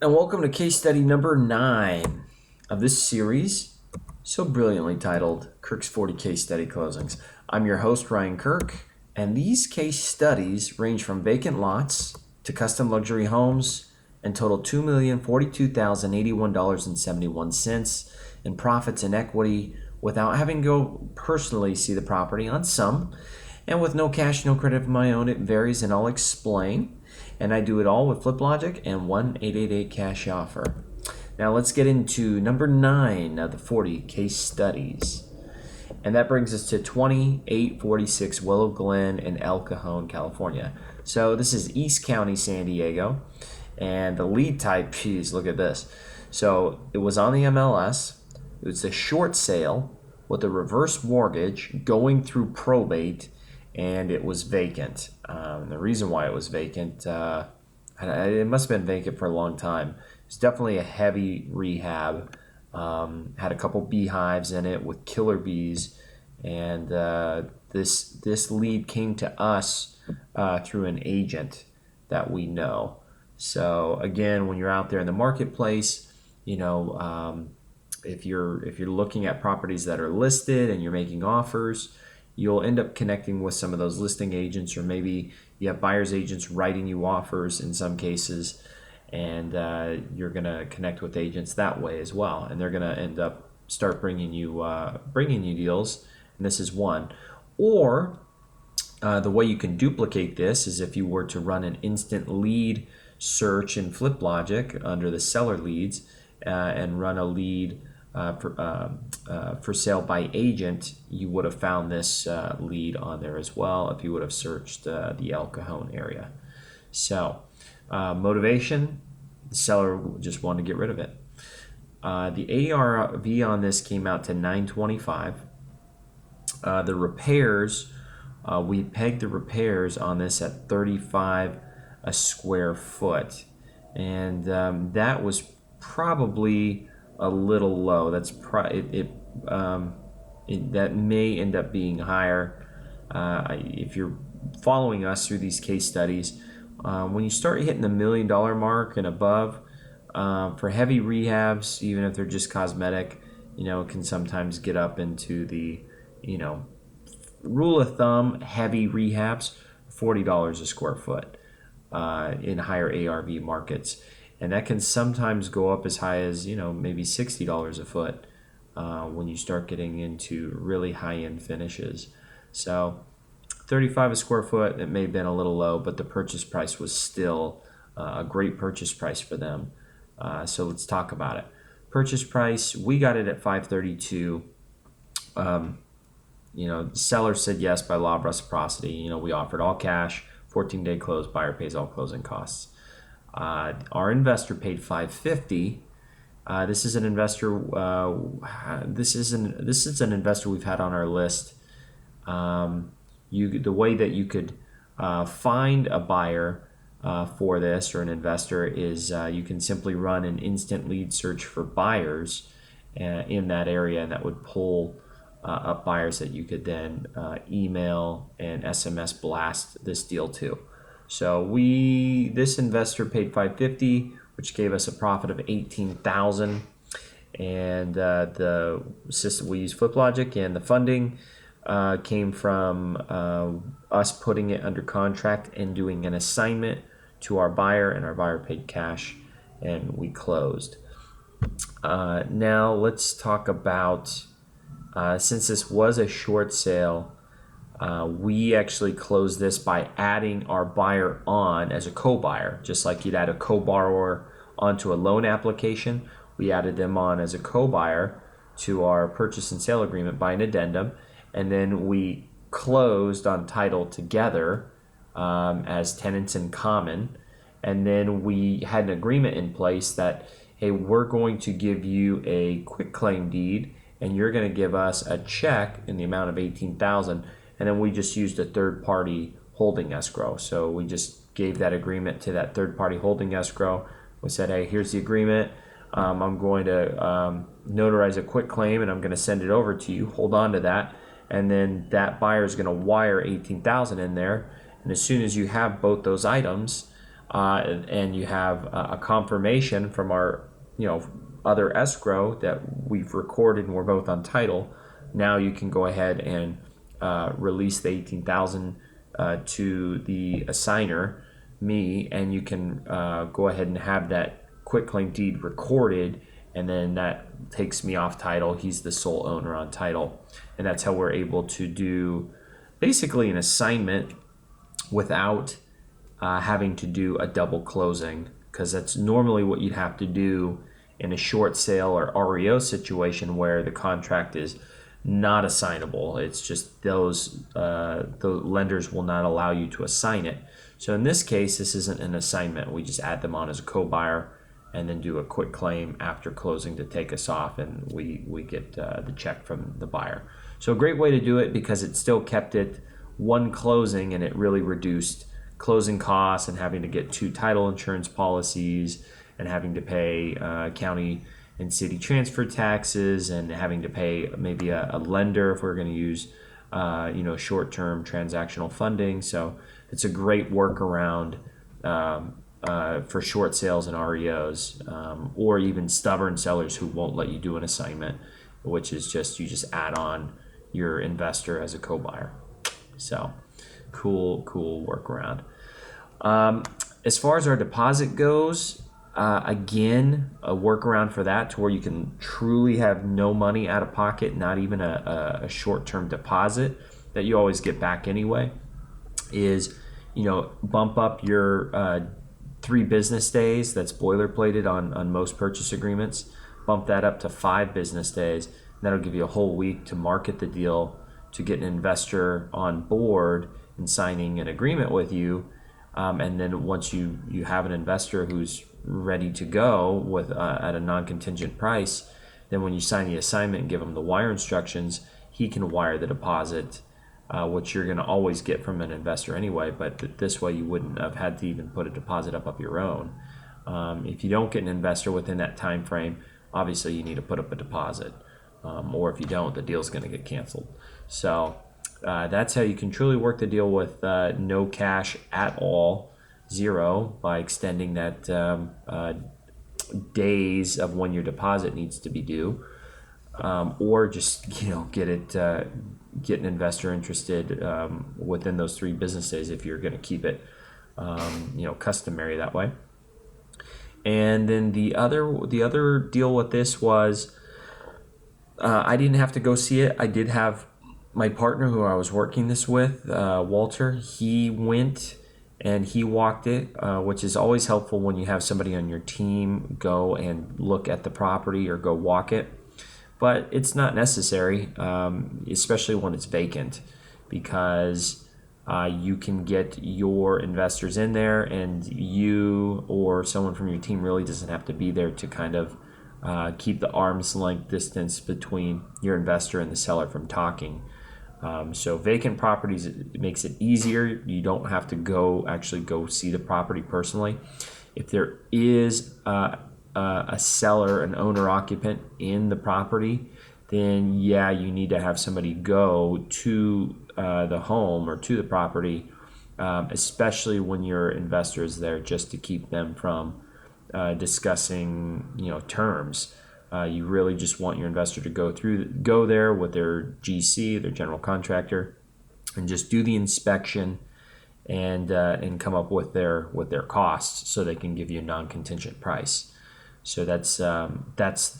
And welcome to case study number 9 of this series, so brilliantly titled Kirk's 40 Case Study Closings. I'm your host, Ryan Kirk, and these case studies range from vacant lots to custom luxury homes and total $2,042,081.71 in profits and equity without having to go personally see the property on some. And with no cash, no credit of my own, it varies, and I'll explain. And I do it all with Flip Logic and 1-888 cash offer. Now let's get into number 9 of the 40 case studies. And that brings us to 2846 Willow Glen in El Cajon, California. So this is East County, San Diego. And the lead type, geez, look at this. So it was on the MLS. It was a short sale with a reverse mortgage going through probate, and it was vacant. The reason why it was vacant, it must have been vacant for a long time. It's definitely a heavy rehab. Had a couple beehives in it with killer bees, and this lead came to us through an agent that we know. So again, when you're out there in the marketplace, if you're looking at properties that are listed and you're making offers, you'll end up connecting with some of those listing agents, or maybe you have buyer's agents writing you offers in some cases, and you're going to connect with agents that way as well, and they're going to end up start bringing you deals, and this is one. Or the way you can duplicate this is if you were to run an instant lead search in Flip Logic under the seller leads and run a lead for sale by agent, you would have found this lead on there as well if you would have searched the El Cajon area. So motivation, the seller just wanted to get rid of it. The ARV on this came out to $925. The repairs, we pegged the repairs on this at $35 a square foot, and that was probably a little low. That's that may end up being higher if you're following us through these case studies. When you start hitting the $1 million mark and above, for heavy rehabs, even if they're just cosmetic, it can sometimes get up into the, rule of thumb, heavy rehabs, $40 a square foot in higher ARV markets. And that can sometimes go up as high as, maybe $60 a foot when you start getting into really high-end finishes. So $35 a square foot, it may have been a little low, but the purchase price was still a great purchase price for them. So let's talk about it. Purchase price, we got it at $532. The seller said yes by law of reciprocity. We offered all cash, 14-day close, buyer pays all closing costs. Our investor paid $550. This is an investor. This is an investor we've had on our list. The way that you could find a buyer for this, or an investor, is you can simply run an instant lead search for buyers in that area, and that would pull up buyers that you could then email and SMS blast this deal to. So this investor paid $550, which gave us a profit of $18,000, and the system we use Flip Logic, and the funding came from us putting it under contract and doing an assignment to our buyer, and our buyer paid cash, and we closed. Now let's talk about, since this was a short sale, we actually closed this by adding our buyer on as a co-buyer, just like you'd add a co-borrower onto a loan application. We added them on as a co-buyer to our purchase and sale agreement by an addendum, and then we closed on title together as tenants in common. And then we had an agreement in place that, hey, we're going to give you a quick claim deed, and you're going to give us a check in the amount of $18,000. And then we just used a third-party holding escrow. So we just gave that agreement to that third-party holding escrow. We said, hey, here's the agreement. I'm going to notarize a quick claim, and I'm going to send it over to you. Hold on to that. And then that buyer is going to wire $18,000 in there. And as soon as you have both those items, and you have a confirmation from our, other escrow that we've recorded and we're both on title, now you can go ahead and release the $18,000 to the assigner, me, and you can go ahead and have that quitclaim deed recorded, and then that takes me off title. He's the sole owner on title, and that's how we're able to do basically an assignment without having to do a double closing, because that's normally what you'd have to do in a short sale or REO situation where the contract is not assignable. It's just the lenders will not allow you to assign it. So in this case, this isn't an assignment. We just add them on as a co-buyer and then do a quick claim after closing to take us off, and we get the check from the buyer. So a great way to do it, because it still kept it one closing, and it really reduced closing costs and having to get 2 title insurance policies and having to pay county and city transfer taxes and having to pay maybe a lender if we're going to use short-term transactional funding. So it's a great workaround for short sales and REOs, or even stubborn sellers who won't let you do an assignment, which is you just add on your investor as a co-buyer. So cool workaround. As far as our deposit goes, again, a workaround for that to where you can truly have no money out of pocket, not even a short-term deposit that you always get back anyway, is, bump up your 3 business days. That's boilerplated on most purchase agreements. Bump that up to 5 business days. That'll give you a whole week to market the deal, to get an investor on board and signing an agreement with you. And then once you have an investor who's ready to go with at a non-contingent price, then when you sign the assignment and give him the wire instructions, he can wire the deposit, which you're going to always get from an investor anyway, but this way you wouldn't have had to even put a deposit up of your own. If you don't get an investor within that time frame, obviously you need to put up a deposit, or if you don't, the deal's going to get canceled. So that's how you can truly work the deal with no cash at all, 0, by extending that days of when your deposit needs to be due, or just get an investor interested within those 3 business days if you're going to keep it customary that way. And then the other deal with this was I didn't have to go see it. I did have my partner who I was working this with, Walter. He went and he walked it, which is always helpful when you have somebody on your team go and look at the property or go walk it. But it's not necessary, especially when it's vacant, because you can get your investors in there, and you or someone from your team really doesn't have to be there to kind of keep the arm's length distance between your investor and the seller from talking. So vacant properties, it makes it easier. You don't have to actually go see the property personally. If there is a seller, an owner occupant in the property, then you need to have somebody go to the home or to the property, especially when your investor is there, just to keep them from discussing terms. You really just want your investor to go there with their GC, their general contractor, and just do the inspection and come up with their costs, so they can give you a non-contingent price. So that's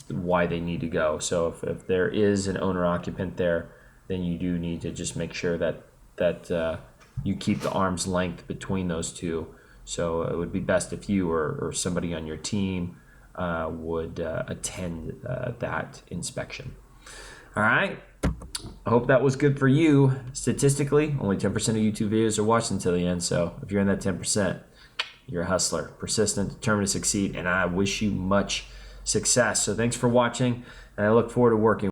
why they need to go. So if there is an owner occupant there, then you do need to just make sure that you keep the arm's length between those two. So it would be best if you or somebody on your team would attend that inspection. All right. I hope that was good for you. Statistically, only 10% of YouTube videos are watched until the end. So if you're in that 10%, you're a hustler, persistent, determined to succeed, and I wish you much success. So thanks for watching, and I look forward to working